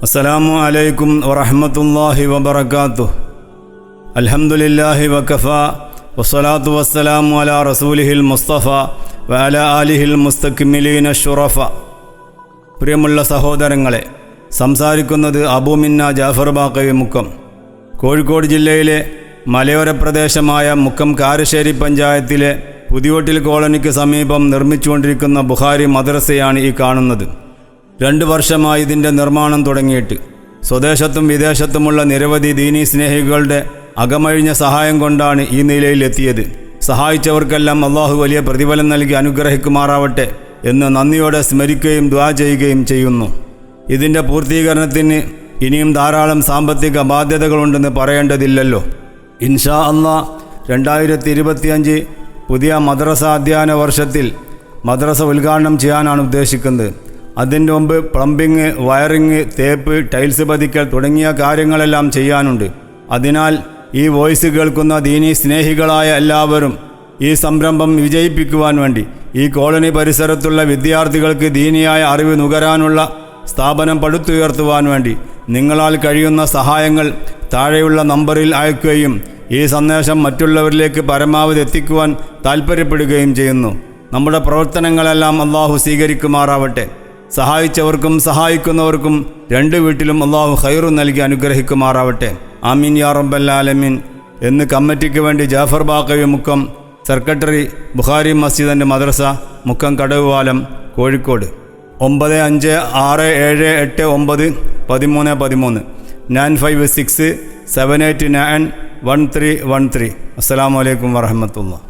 അസ്സലാമു അലൈക്കും വറഹ്മത്തുള്ളാഹി വബറകാതുഹു. അൽഹംദുലില്ലാഹി വകഫ വസ്സലാത്തു വസ്സലാമു അലാ റസൂലിഹിൽ മുസ്തഫ വഅലാ ആലിഹിൽ മുസ്തക്മിലീന ശുറഫ. പ്രിയമുള്ള സഹോദരങ്ങളെ, സംസാരിക്കുന്നത് അബൂമിന്ന ജാഫർ ബാക്കവി മുക്കം. കോഴിക്കോട് ജില്ലയിലെ മലയോര പ്രദേശമായ മുക്കം കാരശ്ശേരി പഞ്ചായത്തിലെ പുതിയോട്ടിൽ കോളനിക്ക് സമീപം നിർമ്മിച്ചുകൊണ്ടിരിക്കുന്ന ബുഖാരി മദ്രസയാണ് ഈ കാണുന്നത്. 2 വർഷമായി ഇതിൻ്റെ നിർമ്മാണം തുടങ്ങിയിട്ട്. സ്വദേശത്തും വിദേശത്തുമുള്ള നിരവധി ദീനീ സ്നേഹികളുടെ അകമഴിഞ്ഞ സഹായം കൊണ്ടാണ് ഈ നിലയിലെത്തിയത്. സഹായിച്ചവർക്കെല്ലാം അള്ളാഹു വലിയ പ്രതിഫലം നൽകി അനുഗ്രഹിക്കുമാറാവട്ടെ എന്ന് നന്ദിയോടെ സ്മരിക്കുകയും ദുആ ചെയ്യുകയും ചെയ്യുന്നു. ഇതിൻ്റെ പൂർത്തീകരണത്തിന് ഇനിയും ധാരാളം സാമ്പത്തിക ബാധ്യതകളുണ്ടെന്ന് പറയേണ്ടതില്ലല്ലോ. ഇൻഷാ അല്ലാഹ് 2025 പുതിയ മദ്രസ അധ്യയന വർഷത്തിൽ മദ്രസ ഉദ്ഘാടനം ചെയ്യാനാണ് ഉദ്ദേശിക്കുന്നത്. അതിൻ്റെ മുമ്പ് പ്ലംബിങ്, വയറിങ്, തേപ്പ്, ടൈൽസ് പതിക്കൽ തുടങ്ങിയ കാര്യങ്ങളെല്ലാം ചെയ്യാനുണ്ട്. അതിനാൽ ഈ വോയിസ് കേൾക്കുന്ന ദീനീ സ്നേഹികളായ എല്ലാവരും ഈ സംരംഭം വിജയിപ്പിക്കുവാൻ വേണ്ടി, ഈ കോളനി പരിസരത്തുള്ള വിദ്യാർത്ഥികൾക്ക് ദീനിയായ അറിവ് നുകരാനുള്ള സ്ഥാപനം പടുത്തുയർത്തുവാൻ വേണ്ടി നിങ്ങളാൽ കഴിയുന്ന സഹായങ്ങൾ താഴെയുള്ള നമ്പറിൽ അയക്കുകയും ഈ സന്ദേശം മറ്റുള്ളവരിലേക്ക് പരമാവധി എത്തിക്കുവാൻ താൽപ്പര്യപ്പെടുകയും ചെയ്യുന്നു. നമ്മുടെ പ്രവർത്തനങ്ങളെല്ലാം അള്ളാഹു സ്വീകരിക്കുമാറാവട്ടെ. സഹായിച്ചവർക്കും സഹായിക്കുന്നവർക്കും 2 വീട്ടിലും അള്ളാഹു ഖൈറു നൽകി അനുഗ്രഹിക്കുമാറാവട്ടെ. ആമീൻ യാ റബ്ബൽ ആലമീൻ എന്ന് കമ്മിറ്റിക്ക് വേണ്ടി ജാഫർ ബാക്കവി മുക്കം, സെക്രട്ടറി, ബുഖാരി മസ്ജിദ് ആൻഡ് മദ്രസ, മുക്കം കടവുപാലം, കോഴിക്കോട്. 9568891313 95678911313. അസ്സലാമു അലൈക്കും വറഹ്മത്തുള്ളാഹി.